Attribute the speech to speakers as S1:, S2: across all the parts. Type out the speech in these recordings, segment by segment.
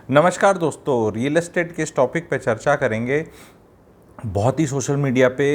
S1: नमस्कार दोस्तों, real estate के इस टॉपिक पे चर्चा करेंगे। बहुत ही सोशल मीडिया पे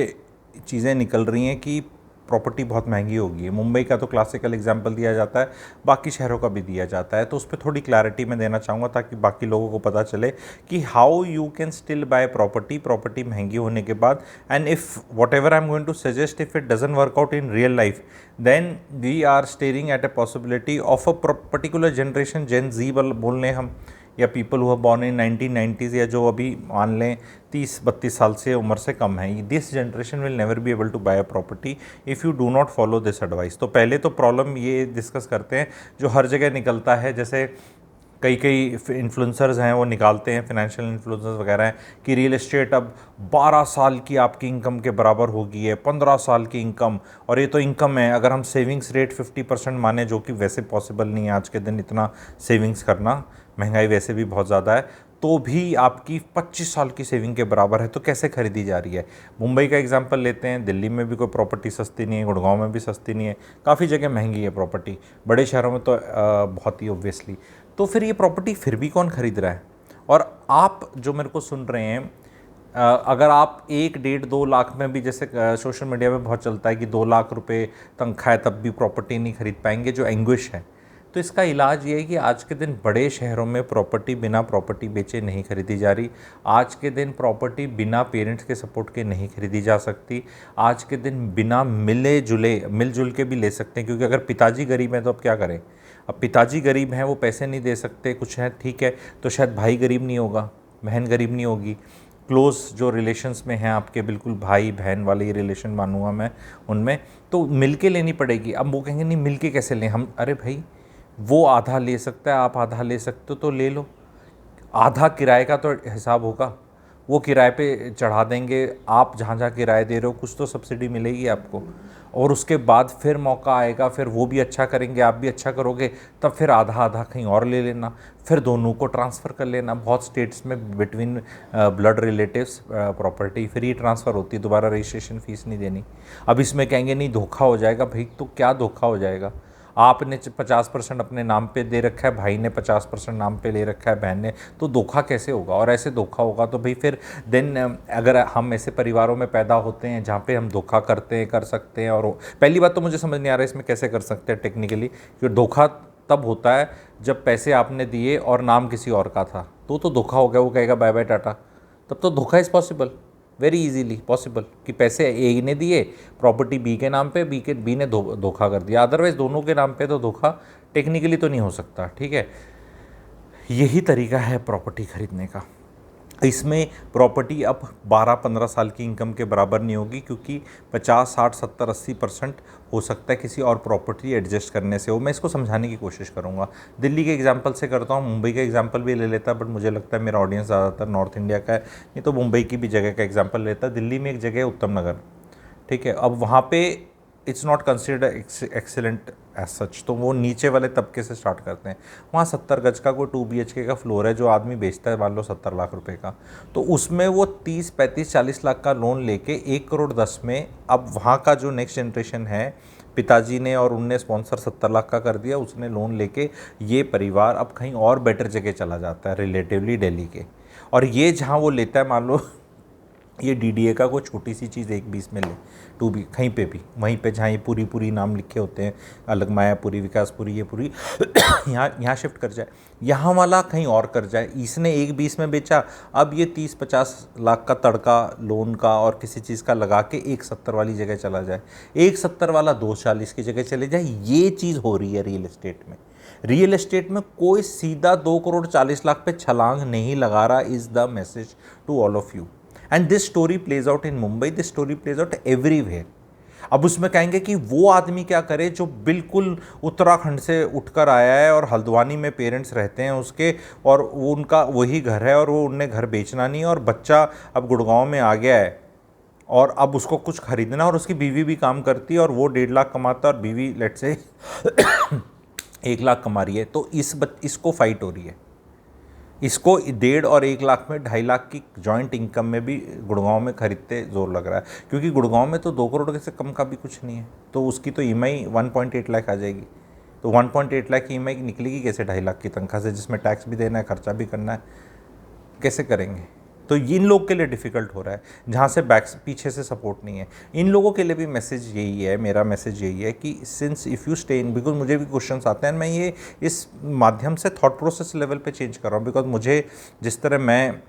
S1: चीज़ें निकल रही हैं कि प्रॉपर्टी बहुत महंगी होगी। मुंबई का तो क्लासिकल एग्जांपल दिया जाता है, बाकी शहरों का भी दिया जाता है। तो उस पर थोड़ी क्लैरिटी मैं देना चाहूँगा ताकि बाकी लोगों को पता चले कि how you can still buy property महंगी होने के बाद। And if what I am going to suggest, if it doesn't work out in real life, then we are staring at a possibility of a particular generation, gen Z बोल लें हम, या people who born in 1990s, या जो अभी मान लें 30-32 साल से उम्र से कम है। This generation will never be able to buy a property if you do not follow this advice. तो पहले तो प्रॉब्लम ये डिस्कस करते हैं जो हर जगह निकलता है। जैसे कई इन्फ्लुएंसर्स हैं, वो निकालते हैं, फाइनेंशियल इन्फ्लुएंसर्स वगैरह हैं, कि रियल एस्टेट अब 12 साल की आपकी इनकम के बराबर हो गई है, 15 साल की इनकम। और ये तो इनकम है, अगर हम सेविंग्स रेट 50% माने, जो कि वैसे पॉसिबल नहीं है आज के दिन इतना सेविंग्स करना, महंगाई वैसे भी बहुत ज़्यादा है, तो भी आपकी 25 साल की सेविंग के बराबर है। तो कैसे खरीदी जा रही है? मुंबई का एग्जांपल लेते हैं। दिल्ली में भी कोई प्रॉपर्टी सस्ती नहीं है, गुड़गांव में भी सस्ती नहीं है, काफ़ी जगह महंगी है प्रॉपर्टी, बड़े शहरों में तो बहुत ही ऑब्वियसली। तो फिर ये प्रॉपर्टी फिर भी कौन खरीद रहा है? और आप जो मेरे को सुन रहे हैं, अगर आप 1-1.5-2 लाख में भी, जैसे सोशल मीडिया पे बहुत चलता है कि 2 लाख रुपए तनख्वाह है तब भी प्रॉपर्टी नहीं खरीद पाएंगे, जो एंग्विश है। तो इसका इलाज ये है कि आज के दिन बड़े शहरों में प्रॉपर्टी बिना प्रॉपर्टी बेचे नहीं खरीदी जा रही। आज के दिन प्रॉपर्टी बिना पेरेंट्स के सपोर्ट के नहीं खरीदी जा सकती। आज के दिन बिना मिलजुल के भी ले सकते हैं, क्योंकि अगर पिताजी गरीब हैं तो अब क्या करें? अब पिताजी गरीब हैं, वो पैसे नहीं दे सकते, कुछ है ठीक है, तो शायद भाई गरीब नहीं होगा, बहन गरीब नहीं होगी, क्लोज जो रिलेशंस में हैं आपके, बिल्कुल भाई बहन वाले रिलेशन मानूंगा मैं उनमें, तो मिल के लेनी पड़ेगी। अब वो कहेंगे नहीं मिल के कैसे लें हम? अरे भाई, वो आधा ले सकता है, आप आधा ले सकते हो तो ले लो। आधा किराए का तो हिसाब होगा, वो किराए पे चढ़ा देंगे। आप जहाँ जहाँ किराए दे रहे हो कुछ तो सब्सिडी मिलेगी आपको, और उसके बाद फिर मौका आएगा, फिर वो भी अच्छा करेंगे, आप भी अच्छा करोगे, तब फिर आधा आधा कहीं और ले लेना, फिर दोनों को ट्रांसफ़र कर लेना। बहुत स्टेट्स में between blood relatives property free transfer होती है, दोबारा रजिस्ट्रेशन फ़ीस नहीं देनी। अब इसमें कहेंगे नहीं धोखा हो जाएगा। भाई तो क्या धोखा हो जाएगा? आपने 50% अपने नाम पे दे रखा है, भाई ने 50% नाम पे ले रखा है, बहन ने, तो धोखा कैसे होगा? और ऐसे धोखा होगा तो भाई फिर देन, अगर हम ऐसे परिवारों में पैदा होते हैं जहाँ पे हम धोखा करते हैं, कर सकते हैं, और पहली बात तो मुझे समझ नहीं आ रहा है इसमें कैसे कर सकते हैं टेक्निकली, क्योंकि धोखा तब होता है जब पैसे आपने दिए और नाम किसी और का था, तो धोखा हो गया। वो कहेगा बाय बाय टाटा, तब तो धोखा is possible, very easily possible, कि पैसे ए ने दिए, प्रॉपर्टी बी के नाम पे, बी ने धोखा कर दिया। अदरवाइज दोनों के नाम पे तो धोखा टेक्निकली तो नहीं हो सकता। ठीक है, यही तरीका है प्रॉपर्टी खरीदने का। इसमें प्रॉपर्टी अब 12-15 साल की इनकम के बराबर नहीं होगी, क्योंकि 50-60-70-80% हो सकता है किसी और प्रॉपर्टी एडजस्ट करने से हो। मैं इसको समझाने की कोशिश करूँगा, दिल्ली के एग्जांपल से करता हूँ, मुंबई का एग्जांपल भी ले लेता, बट मुझे लगता है मेरा ऑडियंस ज़्यादातर नॉर्थ इंडिया का है, नहीं तो मुंबई की भी जगह का एग्जाम्पल लेता। दिल्ली में एक जगह है उत्तम नगर, ठीक है। अब वहाँ पे it's not considered excellent as such, तो वो नीचे वाले तबके से स्टार्ट करते हैं। वहाँ 70 गज का कोई 2 BHK का फ्लोर है, जो आदमी बेचता है मान लो 70 लाख रुपए का, तो उसमें वो 30-35-40 लाख का लोन लेके 1 करोड़ 10 में, अब वहाँ का जो नेक्स्ट जनरेशन है, पिताजी ने और उनने स्पॉन्सर 70 लाख का कर दिया, उसने लोन लेके ये परिवार अब कहीं और बेटर जगह चला जाता है, रिलेटिवली दिल्ली के। और ये जहाँ वो लेता है, मान लो ये DDA का कोई छोटी सी चीज़ 1-20 में ले, 2B कहीं पे भी, वहीं पे जहाँ ये पूरी नाम लिखे होते हैं, अलग मायापुरी, विकासपुरी, ये पूरी यहाँ शिफ्ट कर जाए, यहाँ वाला कहीं और कर जाए। इसने 1-20 में बेचा, अब ये 30-50 लाख का तड़का लोन का और किसी चीज़ का लगा के 170 वाली जगह चला जाए, 170 वाला 240 की जगह चले जाए। ये चीज़ हो रही है रियल एस्टेट में। रियल एस्टेट में कोई सीधा 2 करोड़ 40 लाख पे छलांग नहीं लगा रहा, is the message to all of you. And this story plays out in Mumbai, this story plays out everywhere. अब उसमें कहेंगे कि वो आदमी क्या करे जो बिल्कुल उत्तराखंड से उठकर आया है और हल्द्वानी में पेरेंट्स रहते हैं उसके, और वो उनका वही घर है और वो उनने घर बेचना नहीं है, और बच्चा अब गुड़गांव में आ गया है और अब उसको कुछ खरीदना, और उसकी बीवी भी काम करती है और वो 1.5 लाख कमाता है और बीवी लेट से 1 लाख कमा रही है। तो इसको फाइट हो रही है, इसको 1.5 और 1 लाख में 2.5 लाख की जॉइंट इनकम में भी गुड़गांव में खरीदते जोर लग रहा है, क्योंकि गुड़गांव में तो 2 करोड़ से कम का भी कुछ नहीं है, तो उसकी तो EMI 1.8 लाख आ जाएगी। तो 1.8 लाख की EMI निकलेगी कैसे 2.5 लाख की तनख्वाह से, जिसमें टैक्स भी देना है, खर्चा भी करना है, कैसे करेंगे? तो इन लोग के लिए डिफ़िकल्ट हो रहा है, जहाँ से पीछे से सपोर्ट नहीं है। इन लोगों के लिए भी मैसेज यही है, मेरा मैसेज यही है कि since if you stay in, because मुझे भी क्वेश्चंस आते हैं, मैं ये इस माध्यम से थॉट प्रोसेस लेवल पे चेंज कर रहा हूँ, बिकॉज मुझे जिस तरह मैं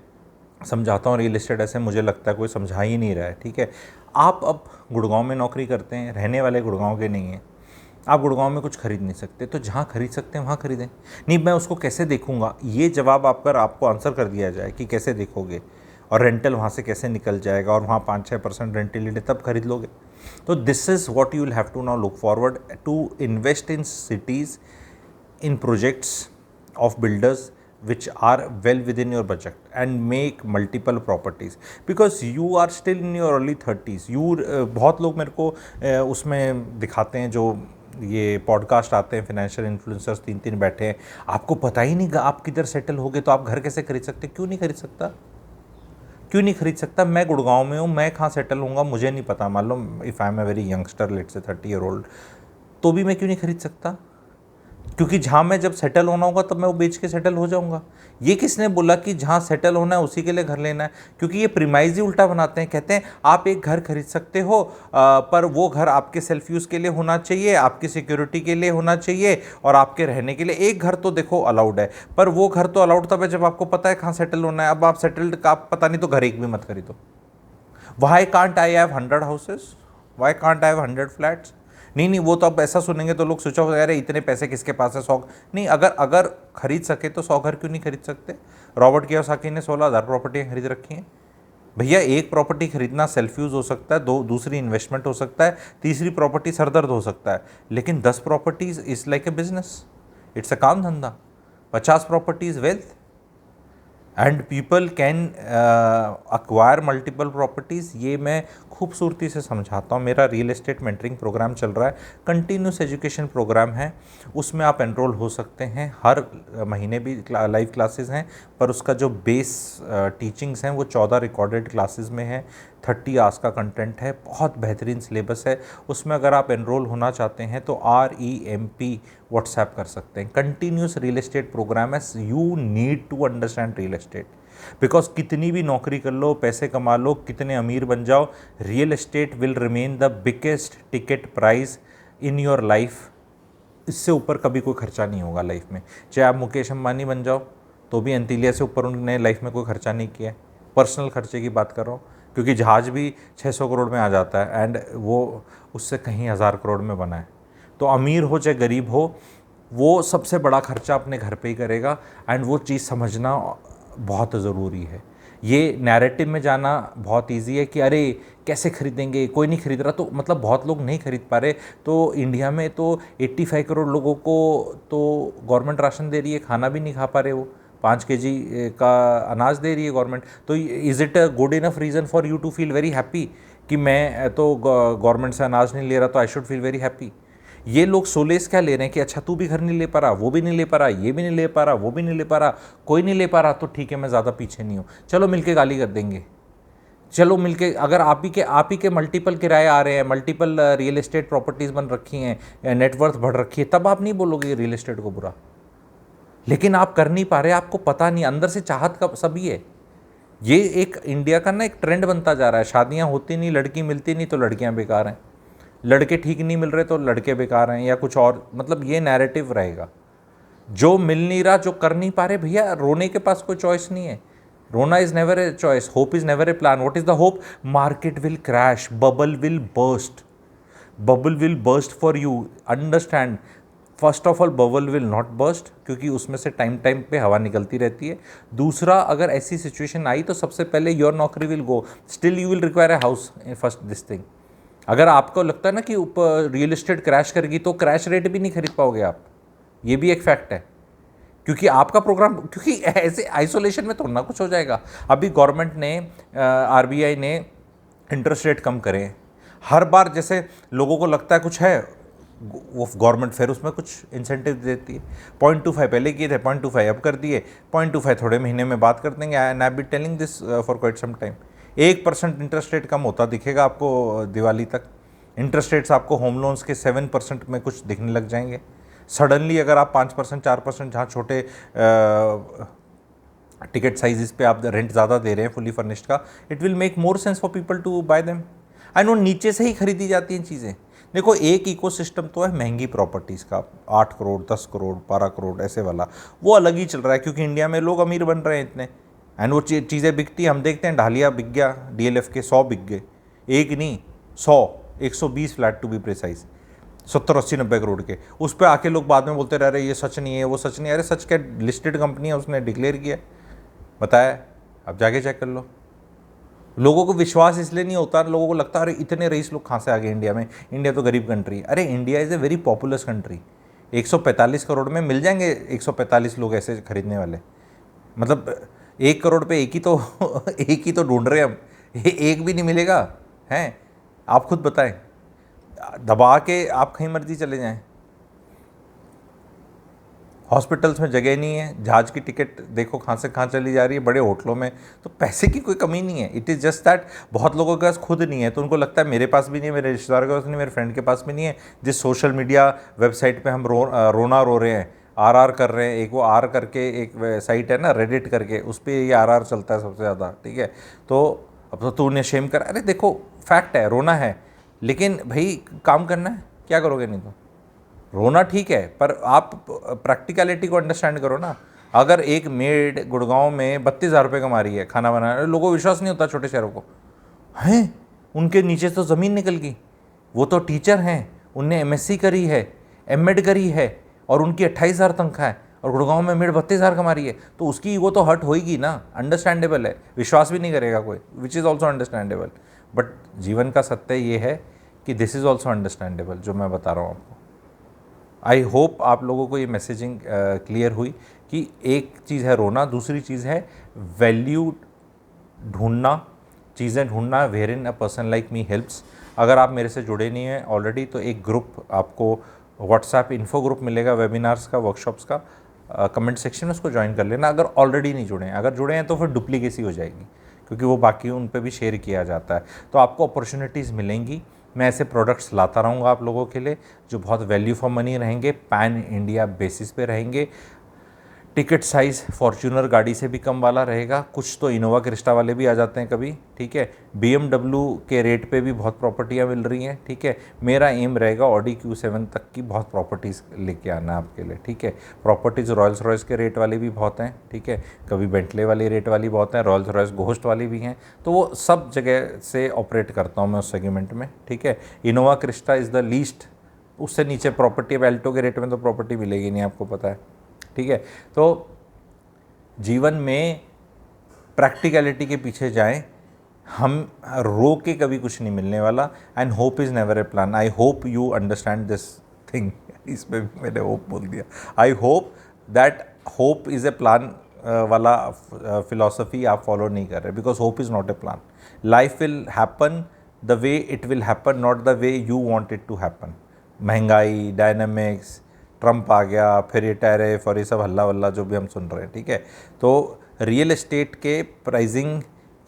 S1: समझाता हूँ रियल एस्टेट, ऐसे मुझे लगता है कोई समझा ही नहीं रहा है। ठीक है, आप अब गुड़गांव में नौकरी करते हैं, रहने वाले गुड़गांव के नहीं हैं, आप गुड़गांव में कुछ खरीद नहीं सकते, तो जहाँ खरीद सकते हैं वहाँ खरीदें। नहीं, मैं उसको कैसे देखूंगा, ये जवाब आपको आंसर कर दिया जाए कि कैसे देखोगे, और रेंटल वहाँ से कैसे निकल जाएगा, और वहाँ 5-6% रेंटल तब खरीद लोगे। तो this is what you will have to now look forward to invest in cities, in projects of builders which are well within your budget and make multiple properties, because you are still in your early 30s. बहुत लोग मेरे को उसमें दिखाते हैं, जो ये podcast आते हैं, फाइनेंशियल इन्फ्लुएंसर्स 3 बैठे हैं, आपको पता ही नहीं आप किधर सेटल हो गए, तो आप घर कैसे खरीद सकते? क्यों नहीं खरीद सकता? क्यों नहीं खरीद सकता? मैं गुड़गांव में हूँ, मैं कहाँ सेटल होऊंगा मुझे नहीं पता। मान लो if I am a very youngster, let's say 30 year old, तो भी मैं क्यों नहीं खरीद सकता? क्योंकि जहाँ मैं जब सेटल होना होगा तब मैं वो बेच के सेटल हो जाऊंगा। ये किसने बोला कि जहाँ सेटल होना है उसी के लिए घर लेना है? क्योंकि ये प्रीमाइज ही उल्टा बनाते हैं। कहते हैं आप एक घर खरीद सकते हो, पर वो घर आपके सेल्फ यूज़ के लिए होना चाहिए, आपकी सिक्योरिटी के लिए होना चाहिए, और आपके रहने के लिए। एक घर तो देखो अलाउड है, पर वो घर तो अलाउड तब है जब आपको पता है कहाँ सेटल होना है। अब आप सेटल्ड का पता नहीं, तो घर एक भी मत खरीदो। Why can't I have 100 houses, why can't I have 100 flats? नहीं, वो तो अब ऐसा सुनेंगे तो लोग सोचा होगा, अरे इतने पैसे किसके पास है, 100 नहीं। अगर खरीद सके तो 100 घर क्यों नहीं खरीद सकते? रॉबर्ट कियोसाकी ने 16,000 प्रॉपर्टियाँ खरीद रखी हैं। भैया, एक प्रॉपर्टी खरीदना सेल्फ यूज़ हो सकता है, दूसरी इन्वेस्टमेंट हो सकता है, तीसरी प्रॉपर्टी सरदर्द हो सकता है, लेकिन 10 properties is like a business, it's a काम धंधा। 50 properties wealth, and people can acquire multiple properties. ये मैं खूबसूरती से समझाता हूँ। मेरा रियल एस्टेट मेंटरिंग प्रोग्राम चल रहा है, कंटिन्यूस एजुकेशन प्रोग्राम है, उसमें आप एनरोल हो सकते हैं। हर महीने भी लाइव क्लासेस हैं, पर उसका जो बेस टीचिंग्स हैं वो 14 रिकॉर्डेड क्लासेस में है, 30 आवर्स का कंटेंट है, बहुत बेहतरीन सिलेबस है। उसमें अगर आप एनरोल होना चाहते हैं तो REMP व्हाट्सएप कर सकते हैं। कंटिन्यूस रियल एस्टेट प्रोग्राम है। You need to understand real estate, because कितनी भी नौकरी कर लो, पैसे कमा लो, कितने अमीर बन जाओ, real estate will remain the biggest ticket price in your life. इससे ऊपर कभी कोई खर्चा नहीं होगा लाइफ में। चाहे आप मुकेश अंबानी बन जाओ तो भी एंटीलिया से ऊपर उन्होंने लाइफ में कोई खर्चा नहीं किया है। पर्सनल खर्चे की बात कर रहा हूँ, क्योंकि जहाज़ भी 600 करोड़ में आ जाता है, एंड वो उससे कहीं 1000 करोड़ में बना है। तो अमीर हो चाहे गरीब हो, वो सबसे बड़ा खर्चा अपने घर पे ही करेगा, एंड वो चीज़ समझना बहुत ज़रूरी है। ये नैरेटिव में जाना बहुत इजी है कि अरे कैसे खरीदेंगे, कोई नहीं खरीद रहा, तो मतलब बहुत लोग नहीं खरीद पा रहे। तो इंडिया में तो 85 करोड़ लोगों को तो गवर्नमेंट राशन दे रही है, खाना भी नहीं खा पा रहे, वो 5 kg का अनाज दे रही है गवर्नमेंट। तो is it a good enough reason for you to feel very happy कि मैं तो गवर्नमेंट से अनाज नहीं ले रहा, तो I should feel very happy? ये लोग सोलेस क्या ले रहे हैं कि अच्छा तू भी घर नहीं ले पा रहा, वो भी नहीं ले पा रहा, ये भी नहीं ले पा रहा, वो भी नहीं ले पा रहा, कोई नहीं ले पा रहा, तो ठीक है मैं ज़्यादा पीछे नहीं हूँ, चलो मिलके गाली कर देंगे। चलो मिलके, अगर आप ही के मल्टीपल किराए आ रहे हैं, मल्टीपल रियल एस्टेट प्रॉपर्टीज़ बन रखी हैं, नेटवर्थ बढ़ रखी है, तब आप नहीं बोलोगे रियल एस्टेट को बुरा। लेकिन आप कर नहीं पा रहे, आपको पता नहीं, अंदर से चाहत का सभी है। ये एक इंडिया का ना एक ट्रेंड बनता जा रहा है, शादियाँ होती नहीं, लड़की मिलती नहीं, तो लड़कियाँ बेकार हैं, लड़के ठीक नहीं मिल रहे तो लड़के बेकार हैं, या कुछ और, मतलब ये नैरेटिव रहेगा। जो मिल नहीं रहा, जो कर नहीं पा रहे, भैया रोने के पास कोई चॉइस नहीं है। रोना is never a choice, hope is never a plan. What is the hope? Market will crash, bubble will burst, bubble will burst for you, understand. First of all bubble will not burst, क्योंकि उसमें से time time पे हवा निकलती रहती है। दूसरा, अगर ऐसी सिचुएशन आई तो सबसे पहले योर नौकरी will go, still you will require a house first this thing. अगर आपको लगता है ना कि ऊपर रियल एस्टेट क्रैश करेगी, तो क्रैश रेट भी नहीं खरीद पाओगे आप, ये भी एक फैक्ट है। क्योंकि आपका प्रोग्राम, क्योंकि ऐसे आइसोलेशन में तो ना कुछ हो जाएगा। अभी गवर्नमेंट ने, RBI ने इंटरेस्ट रेट कम करे हर बार, जैसे लोगों को लगता है कुछ है, वो गवर्नमेंट फिर उसमें कुछ इंसेंटिव देती है। 0.25 पहले किए थे, 0.25 अब कर दिए, 0.25 थोड़े महीने में बात कर देंगे। And I be telling this for quite some time. 1% interest rate कम होता दिखेगा आपको दिवाली तक। इंटरेस्ट रेट्स आपको होम लोन्स के 7% में कुछ दिखने लग जाएंगे। सडनली अगर आप 5% 4% जहाँ छोटे टिकट साइजेस पे आप रेंट ज़्यादा दे रहे हैं फुली फर्निश्ड का, it will make more sense for people to buy them. I know नीचे से ही खरीदी जाती हैं चीज़ें। देखो एक इकोसिस्टम तो है महंगी प्रॉपर्टीज़ का, 8 करोड़ 10 करोड़ 12 करोड़ ऐसे वाला, वो अलग ही चल रहा है क्योंकि इंडिया में लोग अमीर बन रहे हैं इतने, एंड वो चीज़ें बिकती। हम देखते हैं ढालिया बिक गया, DLF के 100 बिक गए, एक नहीं 100, 120 flat to be precise, 70 80 90 crore के। उस पर आके लोग बाद में बोलते रह रहे ये सच नहीं है वो सच नहीं है। अरे सच क्या, लिस्टेड कंपनी है, उसने डिक्लेयर किया, बताया, अब जाके चेक कर लो। लोगों को विश्वास इसलिए नहीं होता, लोगों को लगता है अरे इतने रईस लोग कहाँ से आ गए इंडिया में, इंडिया तो गरीब कंट्री है। अरे India is a very populace country, 145 crore में मिल जाएंगे 145 लोग ऐसे खरीदने वाले। मतलब 1 करोड़ पे एक ही तो एक ही तो ढूंढ रहे हैं हम, एक भी नहीं मिलेगा हैं। आप खुद बताएं, दबा के आप कहीं मर्जी चले जाएं, हॉस्पिटल्स में जगह नहीं है, जहाज़ की टिकट देखो कहाँ से कहाँ चली जा रही है, बड़े होटलों में। तो पैसे की कोई कमी नहीं है, इट इज़ जस्ट दैट बहुत लोगों के पास खुद नहीं है, तो उनको लगता है मेरे पास भी नहीं है, मेरे रिश्तेदारों के पास नहीं, मेरे फ्रेंड के पास भी नहीं है। जिस सोशल मीडिया वेबसाइट पे हम रोना रो रहे हैं, RR कर रहे हैं, एक वो R करके एक साइट है ना रेडिट करके, उस पर ये RR चलता है सबसे ज़्यादा, ठीक है। तो अब तो तूने शेम कर, अरे देखो फैक्ट है, रोना है, लेकिन भाई काम करना है, क्या करोगे नहीं तो। रोना ठीक है, पर आप प्रैक्टिकलिटी को अंडरस्टैंड करो ना। अगर एक मेड गुड़गांव में 32,000 रुपये कमा रही है खाना बनाना, लोगों को विश्वास नहीं होता छोटे शहरों को, हैं उनके नीचे तो ज़मीन निकल गई, वो तो टीचर हैं, उनने MSc करी है, MEd करी है, और उनकी 28,000 तनख्वाह है, और गुड़गांव में मेड 32,000 कमा रही है, तो उसकी वो तो हर्ट होगी ना, अंडरस्टैंडेबल है, विश्वास भी नहीं करेगा कोई, which is also understandable. But जीवन का सत्य ये है कि दिस इज़ ऑल्सो अंडरस्टैंडेबल जो मैं बता रहा हूँ आपको। आई होप आप लोगों को ये मैसेजिंग क्लियर हुई कि एक चीज़ है रोना, दूसरी चीज़ है वैल्यू ढूंढना, चीज़ें ढूंढना, where in a person like me helps. अगर आप मेरे से जुड़े नहीं हैं ऑलरेडी, तो एक ग्रुप आपको व्हाट्सएप इन्फो ग्रुप मिलेगा वेबिनार्स का, वर्कशॉप्स का, कमेंट सेक्शन में उसको ज्वाइन कर लेना अगर ऑलरेडी नहीं जुड़े हैं। अगर जुड़े हैं तो फिर डुप्लीकेसी हो जाएगी, क्योंकि वो बाकी उन पर भी शेयर किया जाता है। तो आपको अपॉर्चुनिटीज़ मिलेंगी, मैं ऐसे प्रोडक्ट्स लाता रहूँगा आप लोगों के लिए जो बहुत वैल्यू फॉर मनी रहेंगे, पैन इंडिया बेसिस पे रहेंगे। टिकट साइज़ फॉर्च्यूनर गाड़ी से भी कम वाला रहेगा, कुछ तो इनोवा क्रिस्टा वाले भी आ जाते हैं कभी, ठीक है। BMW के रेट पे भी बहुत प्रॉपर्टियाँ मिल रही हैं, ठीक है। मेरा एम रहेगा ऑडी Q7 तक की बहुत प्रॉपर्टीज़ लेके आना आपके लिए, ठीक है। प्रॉपर्टीज़ रॉयल्स रॉयस के रेट वाली भी बहुत हैं, ठीक है, कभी बेंटले वाली रेट वाली बहुत हैं, रॉयल्स रॉयस घोस्ट वाली भी हैं, तो वो सब जगह से ऑपरेट करता हूँ मैं उस सेगमेंट में, ठीक है। Innova Crysta is the least, उससे नीचे प्रॉपर्टी, अब एल्टो के रेट में तो प्रॉपर्टी मिलेगी नहीं, आपको पता है, ठीक है। तो जीवन में प्रैक्टिकलिटी के पीछे जाएं, हम रो के कभी कुछ नहीं मिलने वाला, and hope is never a plan. I hope you understand this thing, इसमें भी मैंने होप बोल दिया। I hope that hope is a plan वाला फिलॉसफी आप फॉलो नहीं कर रहे, because hope is not a plan. Life will happen the way it will happen, not the way you want it to happen. महंगाई, dynamics, Trump आ गया, फिर ये टैरिफ और ये सब हल्ला वल्ला जो भी हम सुन रहे हैं, ठीक है। तो रियल एस्टेट के प्राइसिंग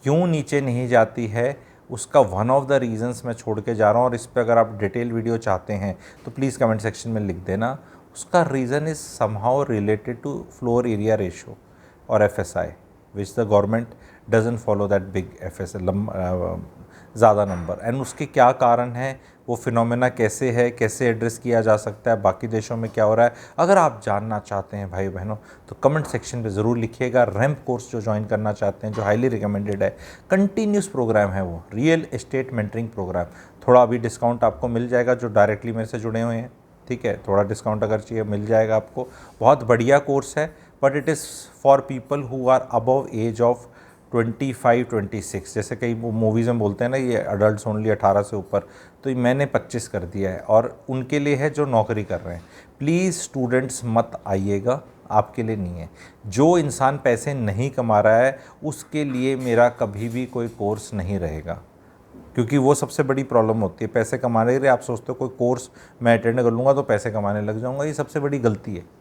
S1: क्यों नीचे नहीं जाती है, उसका वन ऑफ द रीजंस मैं छोड़ के जा रहा हूँ, और इस पर अगर आप डिटेल वीडियो चाहते हैं तो प्लीज़ कमेंट सेक्शन में लिख देना। उसका reason is somehow related to floor area ratio और FSI, which the government doesn't follow that big FSI ज़्यादा नंबर, एंड उसके क्या कारण हैं, वो फिनोमेना कैसे है, कैसे एड्रेस किया जा सकता है, बाकी देशों में क्या हो रहा है। अगर आप जानना चाहते हैं भाई बहनों, तो कमेंट सेक्शन पे ज़रूर लिखिएगा। रैंप कोर्स जो ज्वाइन करना चाहते हैं, जो हाईली रिकमेंडेड है, कंटिन्यूस प्रोग्राम है वो, रियल एस्टेट मेंटरिंग प्रोग्राम। थोड़ा अभी डिस्काउंट आपको मिल जाएगा जो डायरेक्टली मेरे से जुड़े हुए हैं, ठीक है, थोड़ा डिस्काउंट अगर चाहिए मिल जाएगा आपको। बहुत बढ़िया कोर्स है, but it is for people who are above age of 25-26, जैसे कई मूवीज़ में बोलते हैं ना ये अडल्ट ओनली 18 से ऊपर, तो मैंने 25 कर दिया है, और उनके लिए है जो नौकरी कर रहे हैं। प्लीज़ स्टूडेंट्स मत आइएगा, आपके लिए नहीं है। जो इंसान पैसे नहीं कमा रहा है उसके लिए मेरा कभी भी कोई कोर्स नहीं रहेगा, क्योंकि वो सबसे बड़ी प्रॉब्लम होती है। पैसे कमाने के लिए आप सोचते हो कोई कोर्स मैं अटेंड कर लूँगा तो पैसे कमाने लग जाऊँगा, ये सबसे बड़ी गलती है।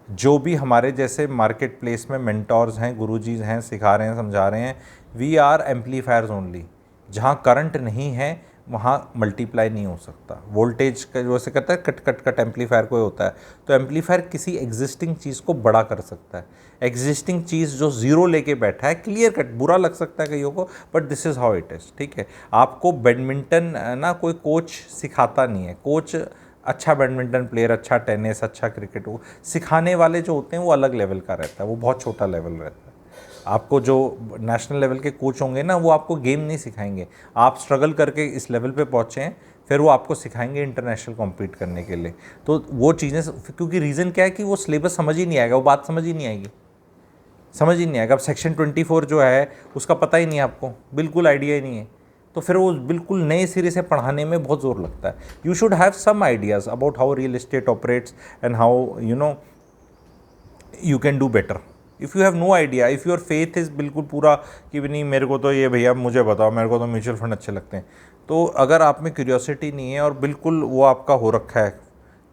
S1: जो भी हमारे जैसे मार्केट प्लेस में मेंटोर्स हैं, गुरुजीज हैं, सिखा रहे हैं, समझा रहे हैं, वी आर एम्पलीफायर्स ओनली। जहाँ करंट नहीं है वहाँ मल्टीप्लाई नहीं हो सकता। वोल्टेज का जो ऐसे कहता है कट कट कट एम्पलीफायर कोई होता है, तो एम्पलीफायर किसी एग्जिस्टिंग चीज़ को बड़ा कर सकता है। एग्जिस्टिंग चीज़ जो ज़ीरो लेके बैठा है, क्लियर कट बुरा लग सकता है कईयों को, but this is how it is, ठीक है। आपको बैडमिंटन ना कोई कोच सिखाता नहीं है। कोच अच्छा बैडमिंटन प्लेयर, अच्छा टेनिस, अच्छा क्रिकेट, वो सिखाने वाले जो होते हैं वो अलग लेवल का रहता है, वो बहुत छोटा लेवल रहता है। आपको जो नेशनल लेवल के कोच होंगे ना, वो आपको गेम नहीं सिखाएंगे। आप स्ट्रगल करके इस लेवल पे पहुँचे हैं, फिर वो आपको सिखाएंगे इंटरनेशनल कॉम्पीट करने के लिए। तो वो चीज़ें, क्योंकि रीज़न क्या है कि वो सिलेबस समझ ही नहीं आएगा, वो बात समझ ही नहीं आएगी, समझ ही नहीं आएगा। अब सेक्शन 24 जो है उसका पता ही नहीं है आपको, बिल्कुल आइडिया ही नहीं है, तो फिर वो बिल्कुल नए सिरे से पढ़ाने में बहुत ज़ोर लगता है। You should have some ideas about how real estate operates and how you can do better. If you have no idea, if your faith is बिल्कुल पूरा कि नहीं मेरे को तो ये भैया मुझे बताओ, मेरे को तो म्यूचुअल फंड अच्छे लगते हैं, तो अगर आप में क्यूरियोसिटी नहीं है और बिल्कुल वो आपका हो रखा है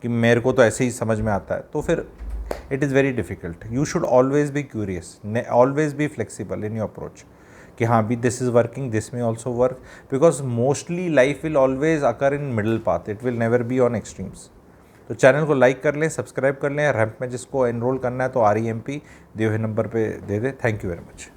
S1: कि मेरे को तो ऐसे ही समझ में आता है, तो फिर it is very difficult. You should always be curious, always be flexible in your approach कि हाँ भी this is working, this may also work, because mostly life will always occur in middle path, it will never be on extremes. तो channel को like कर लें, subscribe कर लें, ramp में जिसको एनरोल करना है तो REMP दिए हुए नंबर पे दे दे। Thank you very much.